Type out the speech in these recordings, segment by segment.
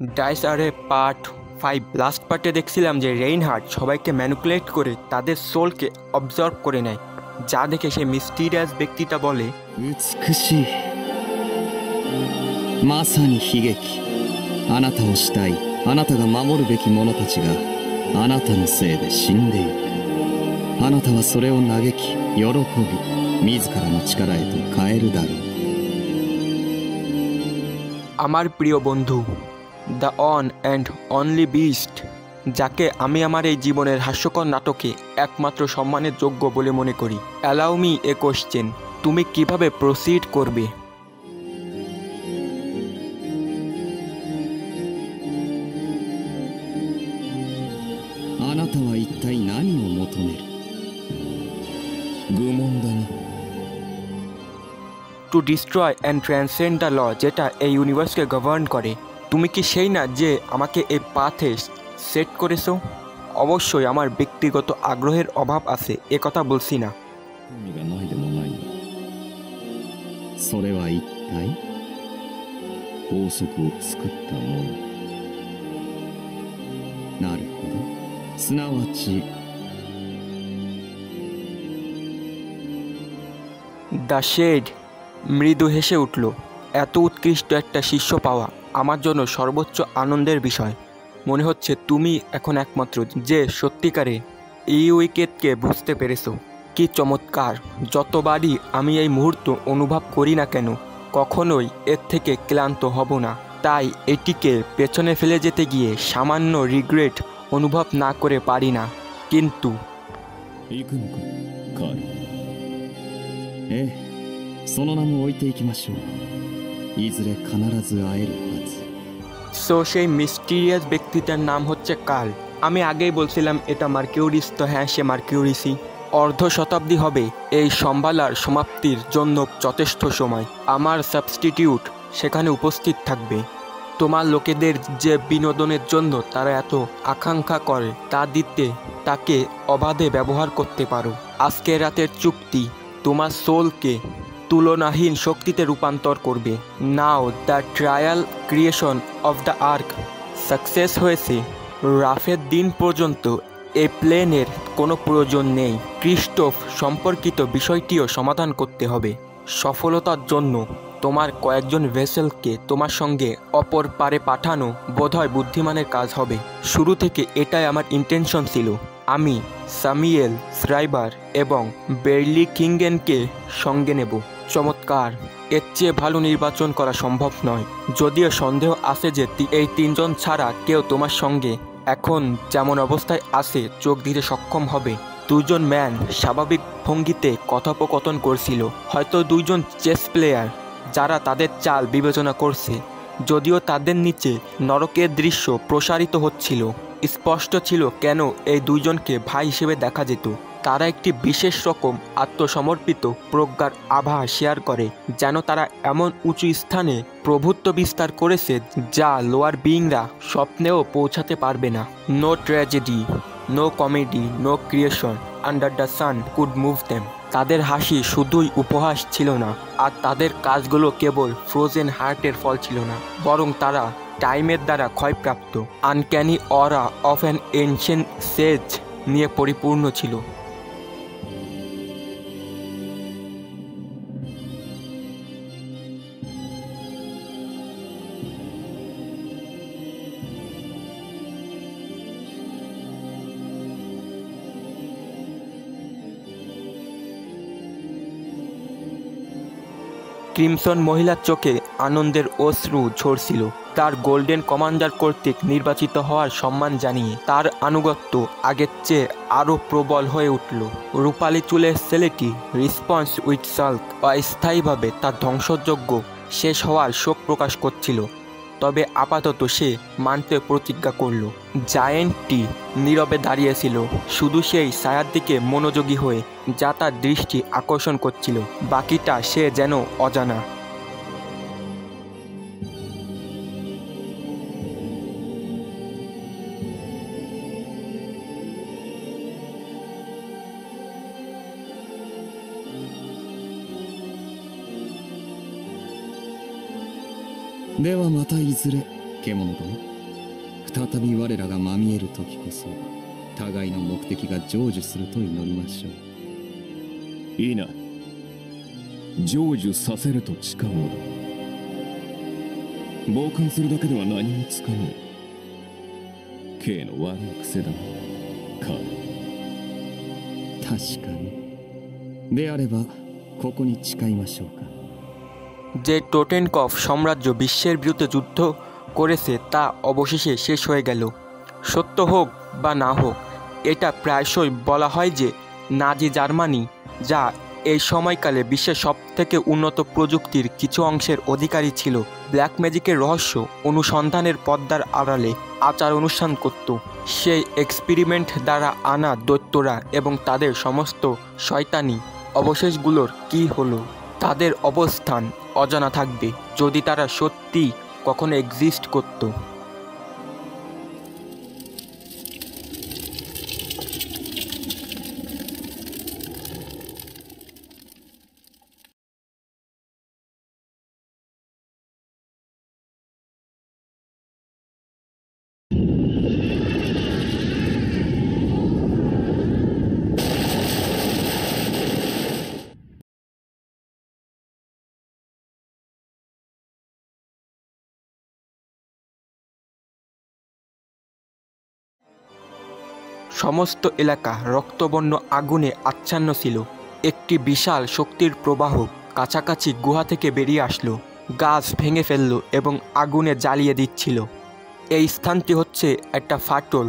Dice আরে part 5 last পার্টে দেখছিলাম যে রেইনহার্ট সবাইকে ম্যানিপুলেট করে তাদের সোলকে অবজার্ভ করে নেয়, যা দেখে সে মিস্টিরিয়াস ব্যক্তিটা বলে, 美しい。まさに悲劇。あなたを慕い、あなたが守るべき者たちがあなたのせいで死んでいく。あなたはそれを嘆き、喜び、自らの力へと変えるだろう。 আমার প্রিয় বন্ধু, the on and only beast, যাকে আমি আমার এই জীবনের হাস্যকর নাটকে একমাত্র সম্মানের যোগ্য বলে মনে করি। অ্যালাউ মি এ কোশ্চেন, তুমি কিভাবে প্রসিড করবে? あなたは一体何を求める？愚問だな。 to destroy and transcend the law, যেটা এই ইউনিভার্সকে গভর্ন করে। তুমি কি সেই না যে আমাকে এই পাথে সেট করেছো? অবশ্যই আমার ব্যক্তিগত আগ্রহের অভাব আছে, এ কথা বলছি না। 興味がないでもないが、それは一体法則を作ったもの。なるほど。すなわち দ্য শেড মৃদু হেসে উঠল। এত উৎকৃষ্ট একটা শিষ্য পাওয়া আমার জন্য সর্বোচ্চ আনন্দের বিষয়। মনে হচ্ছে তুমি এখন একমাত্র যে সত্যিকারে এই উইকেটকে বুঝতে পেরেছো। কি চমৎকার! যতবারই আমি এই মুহূর্ত অনুভব করি না কেন, কখনোই এর থেকে ক্লান্ত হব না। তাই এটিকে পেছনে ফেলে যেতে গিয়ে সামান্য রিগ্রেট অনুভব না করে পারি না। কিন্তু 行くのか、カール。ええ、その名も置いていきましょう。いずれ必ず会えるはず。সো সেই মিস্টিরিয়াস ব্যক্তিটার নাম হচ্ছে কার্ল। আমি আগেই বলছিলাম এটা মার্কিউরিস, তো হ্যাঁ, সে মার্কিউরিসই। অর্ধ শতাব্দী হবে এই সম্ভালার সমাপ্তির জন্য যথেষ্ট সময়। আমার সাবস্টিটিউট সেখানে উপস্থিত থাকবে। তোমার লোকেদের যে বিনোদনের জন্য তারা এত আকাঙ্ক্ষা করে তা দিতে তাকে অবাধে ব্যবহার করতে পারো। আজকের রাতের চুক্তি তোমার সোলকে তুলনাহীন শক্তিতে রূপান্তর করবে। Now the trial creation of the ark success হয়েছে। রাফের দিন পর্যন্ত এই প্লেনের কোনো প্রয়োজন নেই। ক্রিস্টোফ সম্পর্কিত বিষয়টিও সমাধান করতে হবে। সফলতার জন্য তোমার কয়েকজন ভেসেলকে তোমার সঙ্গে অপর পারে পাঠানো বোধহয় বুদ্ধিমানের কাজ হবে। শুরু থেকে এটাই আমার ইন্টেনশন ছিল। আমি স্যামুয়েল শ্রাইবার এবং বের্লি কিংগেনকে সঙ্গে নেব। চমৎকার! এর চেয়ে ভালো নির্বাচন করা সম্ভব নয়। যদিও সন্দেহ আছে যে এই তিনজন ছাড়া কেউ তোমার সঙ্গে এখন যেমন অবস্থায় আছে চোখ দিতে সক্ষম হবে। দুজন ম্যান স্বাভাবিক ভঙ্গিতে কথোপকথন করছিল, হয়তো দুইজন চেস প্লেয়ার যারা তাদের চাল বিবেচনা করছে। যদিও তাদের নিচে নরকের দৃশ্য প্রসারিত হচ্ছিল, স্পষ্ট ছিল কেন এই দুইজনকে ভাই হিসেবে দেখা যেত। তারা একটি বিশেষ রকম আত্মসমর্পিত প্রজ্ঞার আভা শেয়ার করে, যেন তারা এমন উঁচু স্থানে প্রভুত্ব বিস্তার করেছে যা লোয়ার বিইংরা স্বপ্নেও পৌঁছাতে পারবে না। No tragedy, no comedy, no creation under the sun could move them. তাদের হাসি শুধুই উপহাস ছিল না, আর তাদের কাজগুলো কেবল ফ্রোজেন হার্টের ফল ছিল না, বরং তারা টাইমের দ্বারা ক্ষয়প্রাপ্ত uncanny aura of an ancient sage নিয়ে পরিপূর্ণ ছিল। ক্রিমসন মহিলার চোখে আনন্দের অশ্রু ঝরছিল। তার গোল্ডেন কমান্ডার কর্তৃক নির্বাচিত হওয়ার সম্মান জানিয়ে তার আনুগত্য আগের চেয়ে আরও প্রবল হয়ে উঠল। রূপালী চুলের ছেলেটি রিসপন্স উইথ সাল্ক অস্থায়ীভাবে তার ধ্বংসযজ্ঞ শেষ হওয়ার শোক প্রকাশ করছিল, তবে আপাতত সে মানতে প্রতিজ্ঞা করল। জায়েন্টটি নীরবে দাঁড়িয়েছিল, শুধু সেই ছায়ার দিকে মনোযোগী হয়ে যা তার দৃষ্টি আকর্ষণ করছিল। বাকিটা সে যেন অজানা।ではまたいずれ獣殿、再び我らがまみえる時こそ互いの目的が成就すると祈りましょう。いいな。成就させると誓うのだ。傍観するだけでは何もつかめん。K の悪い癖だな、カール。確かに。であればここに誓いましょうか。যে টোটেনকফ সাম্রাজ্য বিশ্বের বিরুদ্ধে যুদ্ধ করেছে তা অবশেষে শেষ হয়ে গেল। সত্য হোক বা না হোক, এটা প্রায়শই বলা হয় যে নাজি জার্মানি, যা এই সময়কালে বিশ্বের সবথেকে উন্নত প্রযুক্তির কিছু অংশের অধিকারী ছিল, ব্ল্যাক ম্যাজিকের রহস্য অনুসন্ধানের পর্দার আড়ালে আচার অনুষ্ঠান করত। সেই এক্সপেরিমেন্ট দ্বারা আনা দৈত্যরা এবং তাদের সমস্ত শয়তানি অবশেষগুলোর কি হলো? তাদের অবস্থান অজানা থাকবে যদি তারা সত্যি কখনো এক্সিস্ট করত। সমস্ত এলাকা রক্তবর্ণ আগুনে আচ্ছন্ন ছিল। একটি বিশাল শক্তির প্রবাহ কাছাকাছি গুহা থেকে বেরিয়ে আসলো, গাছ ভেঙে ফেলল এবং আগুনে জ্বালিয়ে দিচ্ছিল। এই স্থানটি হচ্ছে একটা ফাটল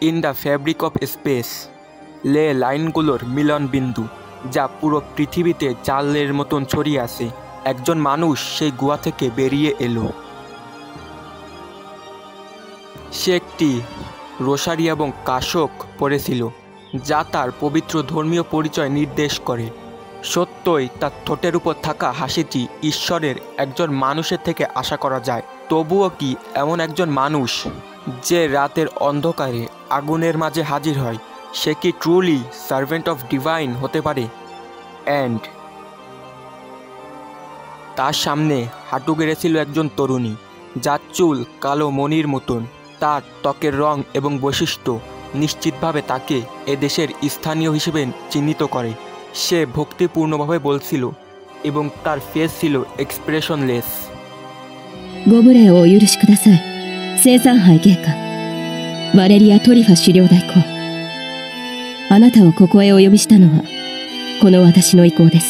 in the fabric of speech, লে লাইনগুলোর মিলন বিন্দু যা পুরো পৃথিবীতে জালের মতন ছড়িয়ে আছে। একজন মানুষ সেই গুহা থেকে বেরিয়ে এলো। সে একটি রোসারি এবং কাশক পরেছিল, যা তার পবিত্র ধর্মীয় পরিচয় নির্দেশ করে। সত্যই তার ঠোঁটের উপর থাকা হাসিটি ঈশ্বরের একজন মানুষের থেকে আশা করা যায়। তবুও কি এমন একজন মানুষ যে রাতের অন্ধকারে আগুনের মাঝে হাজির হয়, সে কি ট্রুলি সার্ভেন্ট অফ ডিভাইন হতে পারে? অ্যান্ড তার সামনে হাঁটু গেড়েছিল একজন তরুণী, যার চুল কালো মণির মতন। তার ত্বকের রং এবং বৈশিষ্ট্য নিশ্চিতভাবে তাকে এদেশের স্থানীয় হিসেবে চিহ্নিত করে। সে ভক্তিপূর্ণভাবে বলছিল এবং তার ফেস ছিল এক্সপ্রেশনলেস। ご無礼をお許しください。生産杯陛下、バレリア・トリファ狩猟代行。あなたをここへお呼びしたのはこの私の意向です。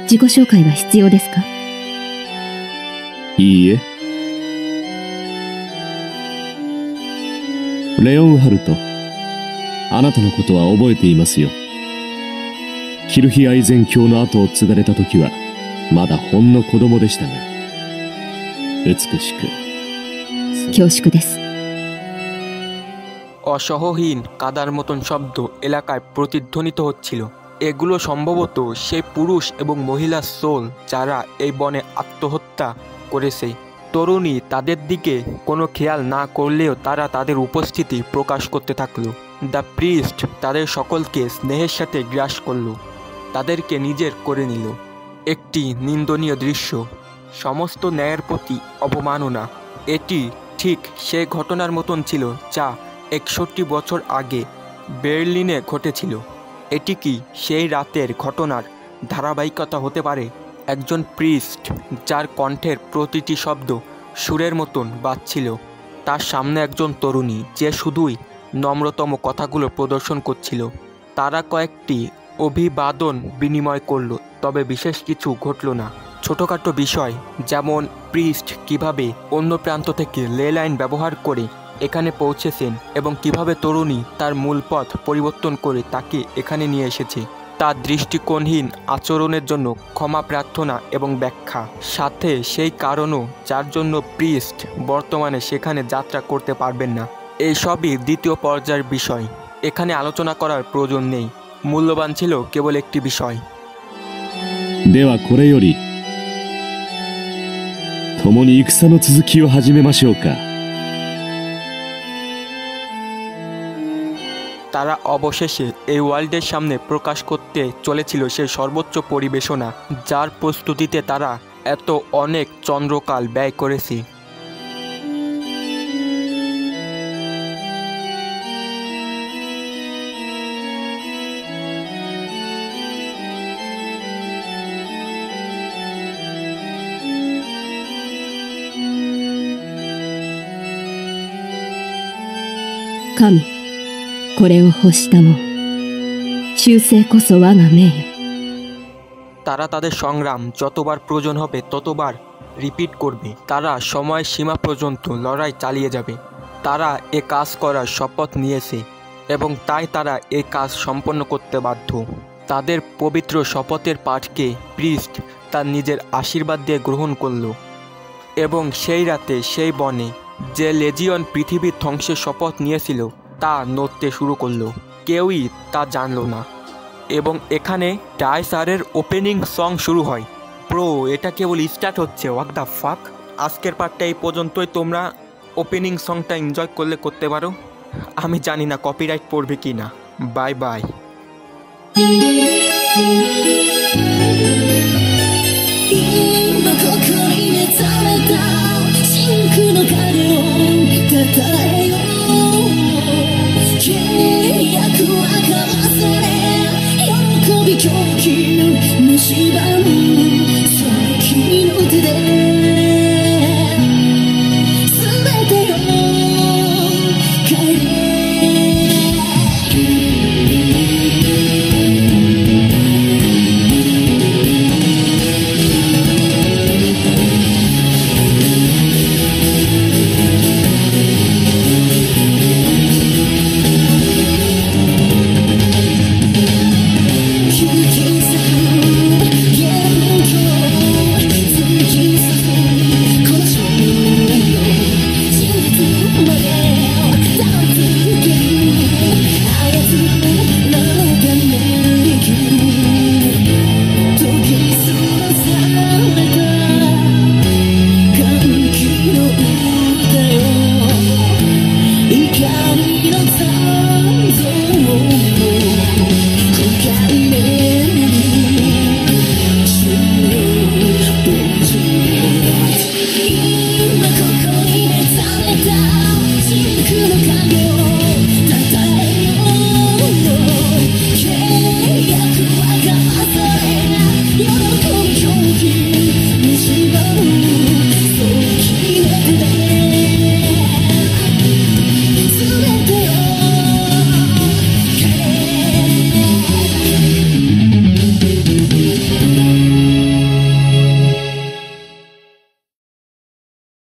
自己紹介は必要ですか？いいえ。レオンハルト、あなたのことは覚えていますよ。キルヒアイゼン教の後を継がれた時はまだほんの子供でしたが、美しく恐縮です。 অসহহীন কাদার মতন শব্দ এলাকায় প্রতিধ্বনিত হচ্ছিল। এগুলো সম্ভবত সেই পুরুষ এবং মহিলা সোল যারা এই বনে আত্মহত্যা করেছে। তরুণী তাদের দিকে কোনো খেয়াল না করলেও তারা তাদের উপস্থিতি প্রকাশ করতে থাকলো। দ্য প্রিস্ট তাদের সকলকে স্নেহের সাথে গ্রাস করল, তাদেরকে নিজের করে নিল। একটি নিন্দনীয় দৃশ্য, সমস্ত ন্যায়ের প্রতি অবমাননা। এটি ঠিক সেই ঘটনার মতন ছিল যা 61 বছর আগে বার্লিনে ঘটেছিল। এটি কি সেই রাতের ঘটনার ধারাবাহিকতা হতে পারে? একজন প্রিস্ট যার কণ্ঠের প্রতিটি শব্দ সুরের মতন বাজছিল, তার সামনে একজন তরুণী যে শুধুই নম্রতম কথাগুলো প্রদর্শন করছিল। তারা কয়েকটি অভিবাদন বিনিময় করল, তবে বিশেষ কিছু ঘটল না। ছোটোখাটো বিষয় যেমন প্রিস্ট কিভাবে অন্য প্রান্ত থেকে লে লাইন ব্যবহার করে এখানে পৌঁছেছেন এবং কিভাবে তরুণী তার মূল পথ পরিবর্তন করে তাকে এখানে নিয়ে এসেছে, তার দৃষ্টিকোণহীন আচরণের জন্য ক্ষমা প্রার্থনা এবং ব্যাখ্যা, সাথে সেই কারণও যার জন্য প্রিস্ট বর্তমানে সেখানে যাত্রা করতে পারবেন না। এই সবই দ্বিতীয় পর্যায়ের বিষয়, এখানে আলোচনা করার প্রয়োজন নেই। মূল্যবান ছিল কেবল একটি বিষয়। ではこれより共に戦の続きを始めましょうか。 তারা অবশেষে এই ওয়ার্ল্ডের সামনে প্রকাশ করতে চলেছিল সেই সর্বোচ্চ পরিবেশনা, যার প্রস্তুতিতে তারা এত অনেক চন্দ্রকাল ব্যয় করেছে। 神、これを欲したも忠誠こそ我が命よ。 তারা তাদের সংগ্রাম যতবার প্রয়োজন হবে ততবার রিপিট করবে। তারা সময় সীমা পর্যন্ত লড়াই চালিয়ে যাবে। তারা এ কাজ করার শপথ নিয়েছে এবং তাই তারা এই কাজ সম্পন্ন করতে বাধ্য। তাদের পবিত্র শপথের পাঠকে প্রিস্ট তার নিজের আশীর্বাদ দিয়ে গ্রহণ করল এবং সেই রাতে সেই বনে যে লেজিয়ন পৃথিবীর ধ্বংসের শপথ নিয়েছিল তা নড়তে শুরু করলো। কেউই তা জানল না এবং এখানে ডাইসারের ওপেনিং সং শুরু হয়। ব্রো, এটা কেবল স্টার্ট হচ্ছে, হোয়াট দ্য ফাক। আজকের পার্টটা এই পর্যন্তই। তোমরা ওপেনিং সংটা এনজয় করলে করতে পারো, আমি জানি না কপিরাইট পড়বে কি না। বাই বাই।今ここに目覚めた真空の影をたたえよう